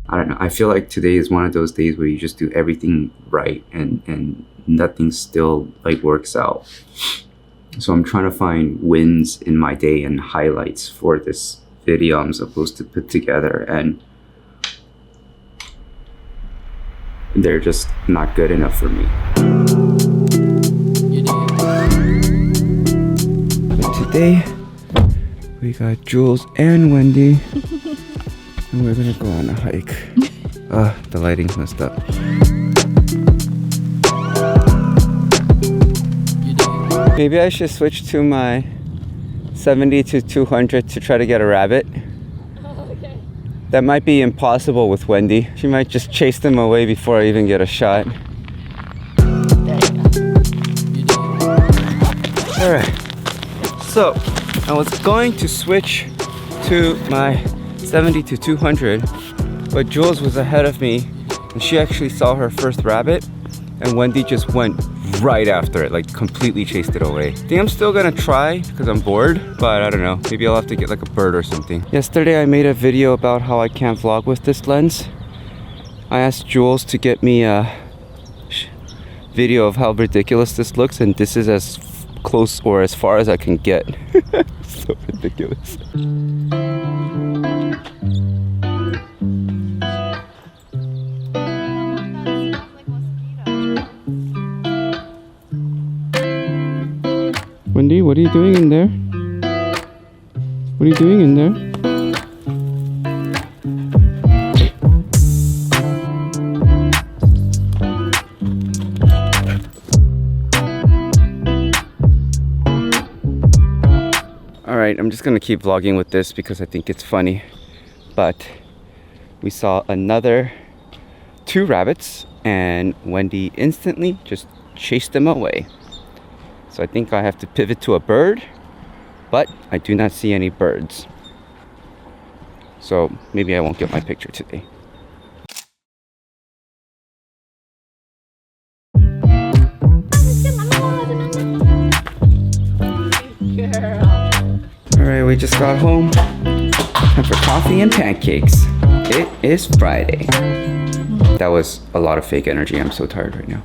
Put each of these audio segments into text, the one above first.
I don't know. I feel like today is one of those days where you just do everything right and nothing still like works out. So I'm trying to find wins in my day and highlights for this video I'm supposed to put together, and they're just not good enough for me. But today we got Jules and Wendy and we're gonna go on a hike. The lighting's messed up. Maybe I should switch to my 70 to 200 to try to get a rabbit. Oh, okay. That might be impossible with Wendy. She might just chase them away before I even get a shot. There you go. Alright, so I was going to switch to my 70 to 200, but Jules was ahead of me and she actually saw her first rabbit, and Wendy just went right after it, like completely chased it away. I think I'm still gonna try because I'm bored, but I don't know, maybe I'll have to get like a bird or something. Yesterday I made a video about how I can't vlog with this lens. I asked Jules to get me a video of how ridiculous this looks, and this is as close or as far as I can get. So ridiculous. Wendy, what are you doing in there? What are you doing in there? Alright, I'm just gonna keep vlogging with this because I think it's funny. But we saw another 2 rabbits and Wendy instantly just chased them away. So I think I have to pivot to a bird, but I do not see any birds. So maybe I won't get my picture today. Alright, we just got home. Time for coffee and pancakes. It is Friday. That was a lot of fake energy. I'm so tired right now.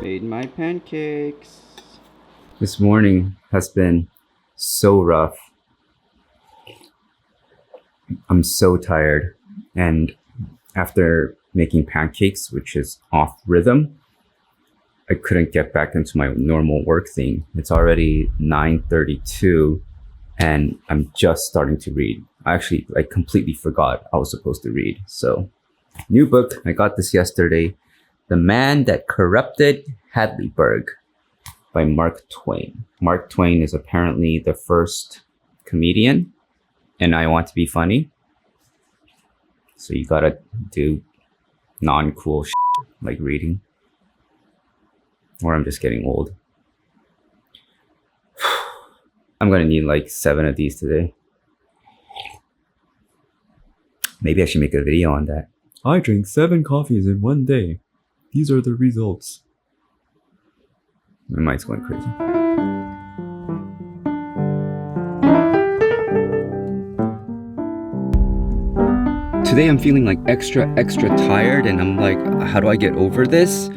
Made my pancakes. This morning has been so rough. I'm so tired, and after making pancakes, which is off rhythm, I couldn't get back into my normal work thing. It's already 9:32 and I'm just starting to read. I actually completely forgot I was supposed to read. So, new book, I got this yesterday. The Man That Corrupted Hadleyburg by Mark Twain. Mark Twain is apparently the first comedian, and I want to be funny. So you gotta do non-cool shit like reading. Or I'm just getting old. I'm gonna need like 7 of these today. Maybe I should make a video on that. I drank 7 coffees in one day. These are the results. My mind's going crazy. Today I'm feeling like extra tired, and I'm like, how do I get over this?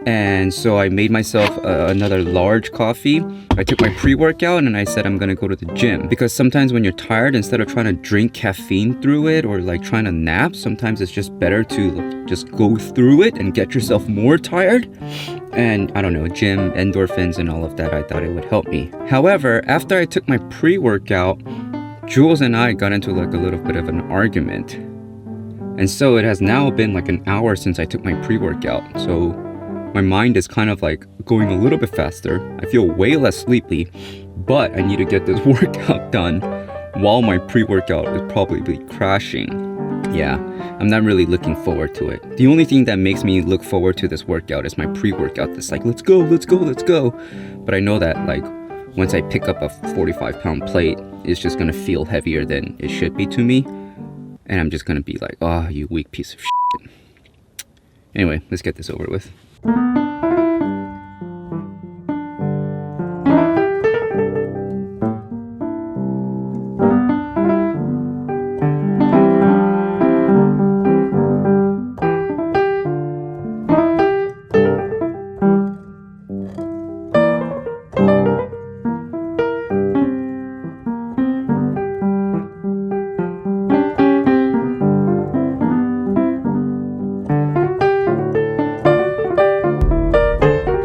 And so I made myself another large coffee. I took my pre-workout and I said I'm gonna go to the gym, because sometimes when you're tired, instead of trying to drink caffeine through it or like trying to nap, sometimes it's just better to just go through it and get yourself more tired. And I don't know, gym, endorphins and all of that, I thought it would help me. However, after I took my pre-workout, Jules and I got into like a little bit of an argument. And so it has now been like an hour since I took my pre-workout. So my mind is kind of like going a little bit faster. I feel way less sleepy, but I need to get this workout done while my pre-workout is probably crashing. Yeah, I'm not really looking forward to it. The only thing that makes me look forward to this workout is my pre-workout. It's like, let's go. But I know that like once I pick up a 45-pound plate, it's just gonna feel heavier than it should be to me. And I'm just gonna be like, oh, you weak piece of shit. Anyway, let's get this over with.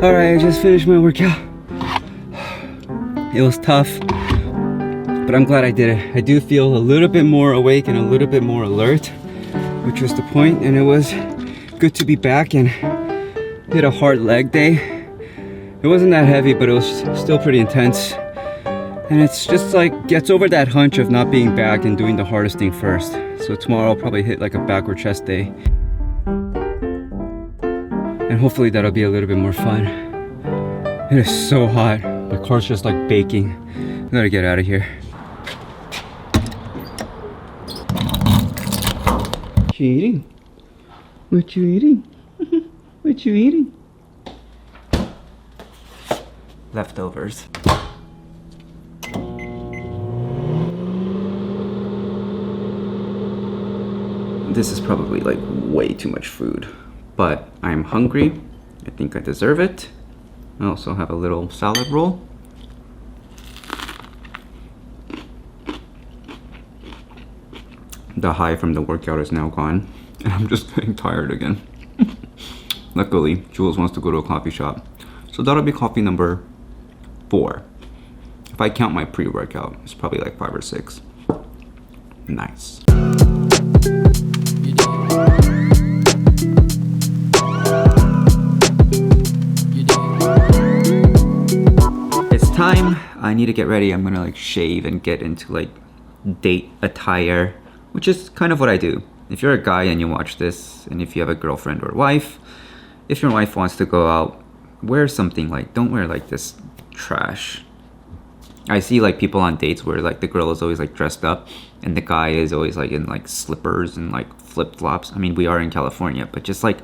Alright, I just finished my workout. It was tough, but I'm glad I did it. I do feel a little bit more awake and a little bit more alert, which was the point, and it was good to be back and hit a hard leg day. It wasn't that heavy, but it was still pretty intense. And it's just like, gets over that hunch of not being back and doing the hardest thing first. So tomorrow I'll probably hit like a backward chest day. And hopefully that'll be a little bit more fun. It is so hot. My car's just like baking. I gotta get out of here. What you eating? What you eating? What you eating? Leftovers. This is probably like way too much food. But I'm hungry. I think I deserve it. I also have a little salad roll. The high from the workout is now gone, and I'm just getting tired again. Luckily, Jules wants to go to a coffee shop, so that'll be coffee number 4. If I count my pre-workout, it's probably like 5 or 6. Nice. Time. I need to get ready. I'm gonna like shave and get into like date attire, which is kind of what I do. If you're a guy and you watch this, and if you have a girlfriend or wife, if your wife wants to go out, wear something like, don't wear like this trash. I see like people on dates where like the girl is always like dressed up and the guy is always like in like slippers and like flip-flops. I mean, we are in California, but just like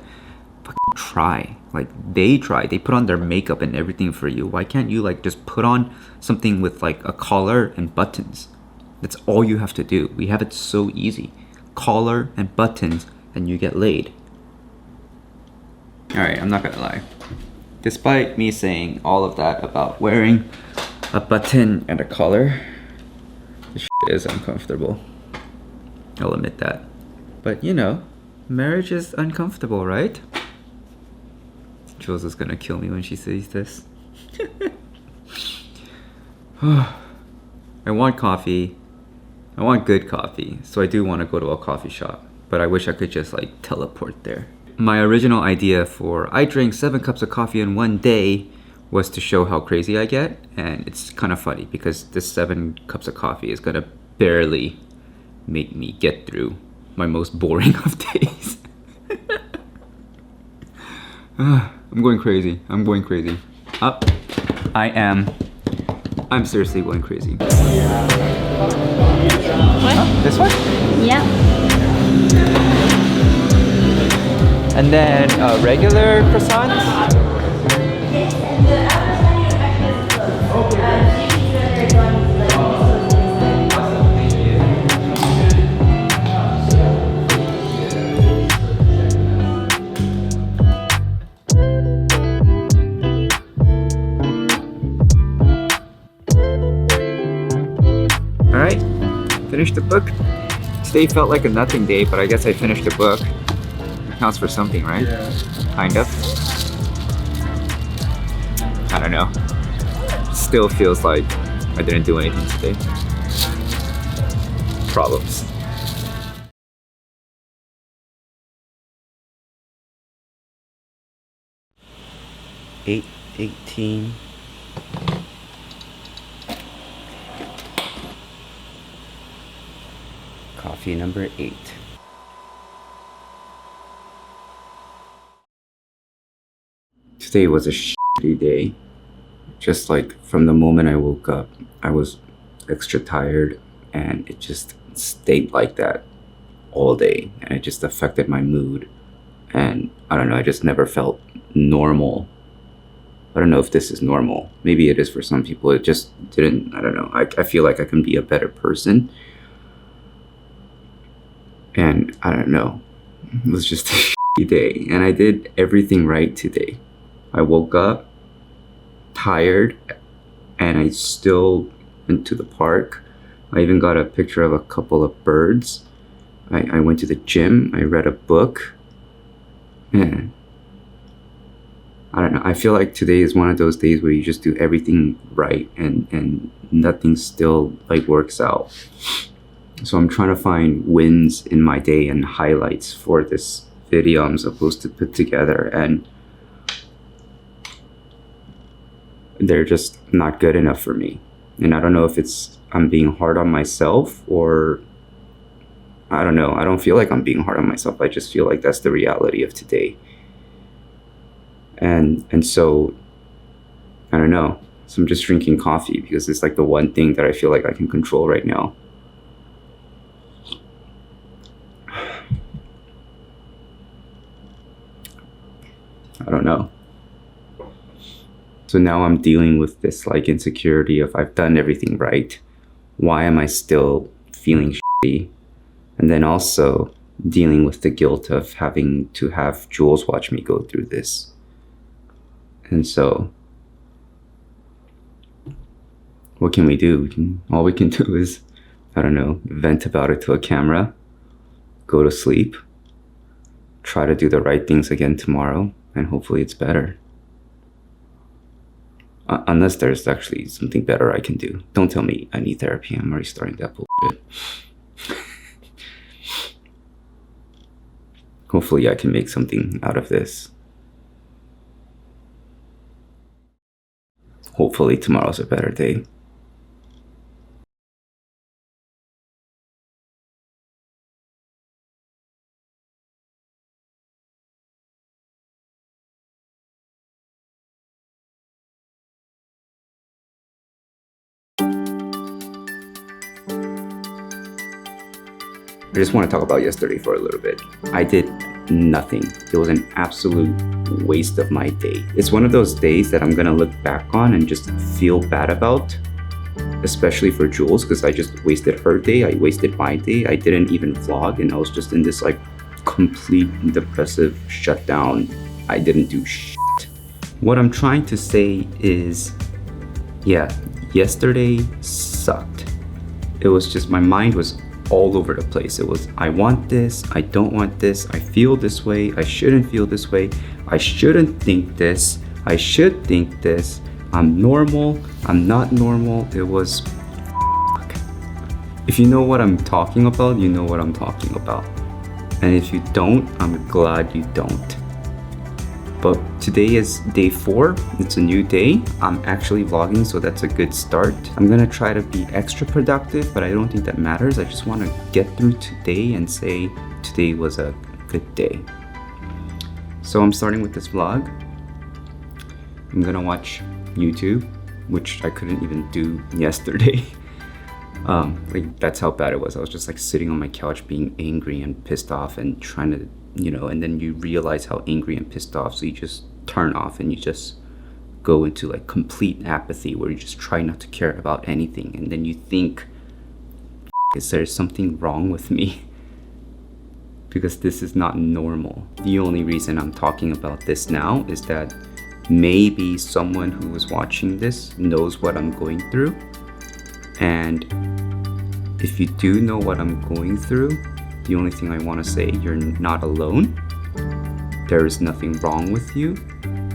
try. Like they put on their makeup and everything for you. Why can't you like just put on something with like a collar and buttons? That's all you have to do. We have it so easy. Collar and buttons and you get laid. Alright, I'm not gonna lie. Despite me saying all of that about wearing a button and a collar, this shit is uncomfortable. I'll admit that. But you know, marriage is uncomfortable, right? Jules is gonna kill me when she sees this. I want coffee. I want good coffee. So I do want to go to a coffee shop. But I wish I could just like teleport there. My original idea for I drank 7 cups of coffee in one day was to show how crazy I get. And it's kind of funny because this 7 cups of coffee is gonna barely make me get through my most boring of days. I'm going crazy. I'm going crazy. Up. I'm seriously going crazy. What? This one? Yeah. And then regular croissants. Alright, finished the book. Today felt like a nothing day, but I guess I finished the book. It counts for something, right? Yeah. Kind of. I don't know. Still feels like I didn't do anything today. Problems. $8.18. Coffee number 8. Today was a shitty day. just like from the moment I woke up, I was extra tired, and it just stayed like that all day, and it just affected my mood. And I don't know, I just never felt normal. I don't know if this is normal. Maybe it is for some people. It just didn't, I don't know. I feel like I can be a better person. And I don't know. It was just a shitty day. And I did everything right today. I woke up tired, and I still went to the park. I even got a picture of a couple of birds. I went to the gym. I read a book. Man, I don't know. I feel like today is one of those days where you just do everything right, and nothing still like works out. So I'm trying to find wins in my day and highlights for this video I'm supposed to put together, and they're just not good enough for me. And I don't know if I'm being hard on myself, or I don't know. I don't feel like I'm being hard on myself. I just feel like that's the reality of today. And so, I don't know. So I'm just drinking coffee because it's like the one thing that I feel like I can control right now. I don't know. So now I'm dealing with this like insecurity of I've done everything right. Why am I still feeling shitty? And then also dealing with the guilt of having to have Jules watch me go through this. And so, what can we do? All we can do is, I don't know, vent about it to a camera, go to sleep, try to do the right things again tomorrow, and hopefully it's better. Unless there's actually something better I can do. Don't tell me I need therapy. I'm already starting that bullshit. Hopefully I can make something out of this. Hopefully tomorrow's a better day. I just want to talk about yesterday for a little bit. I did nothing. It was an absolute waste of my day. It's one of those days that I'm gonna look back on and just feel bad about, especially for Jules, because I just wasted her day. I wasted my day. I didn't even vlog, and I was just in this like complete depressive shutdown. I didn't do shit. What I'm trying to say is, yeah, yesterday sucked. It was just, my mind was all over the place. It was, I want this, I don't want this, I feel this way, I shouldn't feel this way, I shouldn't think this, I should think this, I'm normal, I'm not normal. It was fuck. If you know what I'm talking about, you know what I'm talking about. And if you don't, I'm glad you don't. But today is day 4. It's a new day. I'm actually vlogging, so that's a good start. I'm gonna try to be extra productive, but I don't think that matters. I just wanna get through today and say today was a good day. So I'm starting with this vlog. I'm gonna watch YouTube, which I couldn't even do yesterday. Like that's how bad it was. I was just like sitting on my couch being angry and pissed off and trying to, and then you realize how angry and pissed off, so you just turn off and you just go into like complete apathy where you just try not to care about anything. And then you think, is there something wrong with me? Because this is not normal. The only reason I'm talking about this now is that maybe someone who is watching this knows what I'm going through. And if you do know what I'm going through, the only thing I want to say, you're not alone. There is nothing wrong with you.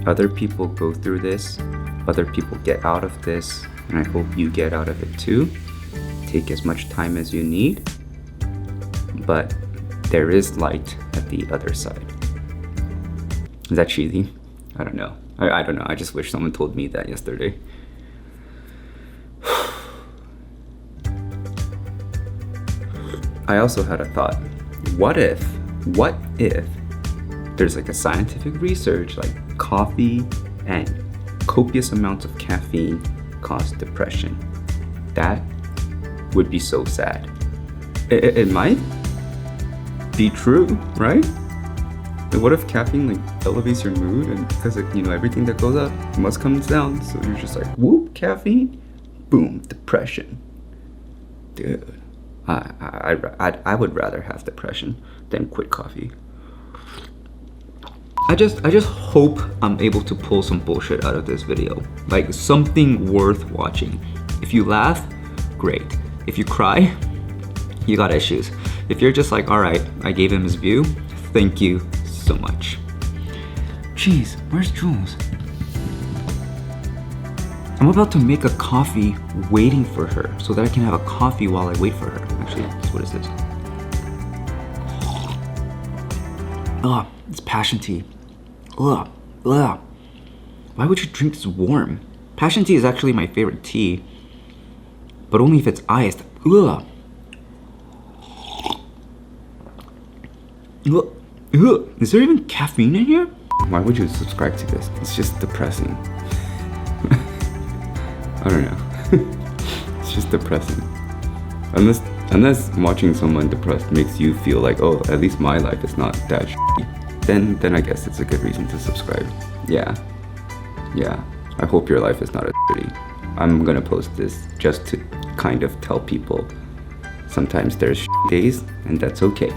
Other people go through this. Other people get out of this. And I hope you get out of it too. Take as much time as you need. But there is light at the other side. Is that cheesy? I don't know. I don't know. I just wish someone told me that yesterday. I also had a thought. What if there's like a scientific research, like coffee and copious amounts of caffeine cause depression. That would be so sad. It might be true, right? And what if caffeine like elevates your mood, and because everything that goes up must comes down, so you're just like, whoop, caffeine, boom, depression. Dude, I would rather have depression than quit coffee. I just hope I'm able to pull some bullshit out of this video, like something worth watching. If you laugh, great. If you cry, you got issues. If you're just like, all right, I gave him his view, thank you so much. Jeez, where's Jules? I'm about to make a coffee waiting for her so that I can have a coffee while I wait for her. Actually, what is this? Oh, it's passion tea. Ugh, ugh. Why would you drink this warm? Passion tea is actually my favorite tea, but only if it's iced. Ugh. Ugh. Ugh. Is there even caffeine in here? Why would you subscribe to this? It's just depressing. I don't know. It's just depressing. Unless watching someone depressed makes you feel like, oh, at least my life is not that shitty, then I guess it's a good reason to subscribe. Yeah. I hope your life is not as shitty. I'm gonna post this just to kind of tell people sometimes there's shitty days, and that's okay.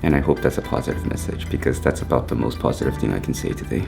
And I hope that's a positive message, because that's about the most positive thing I can say today.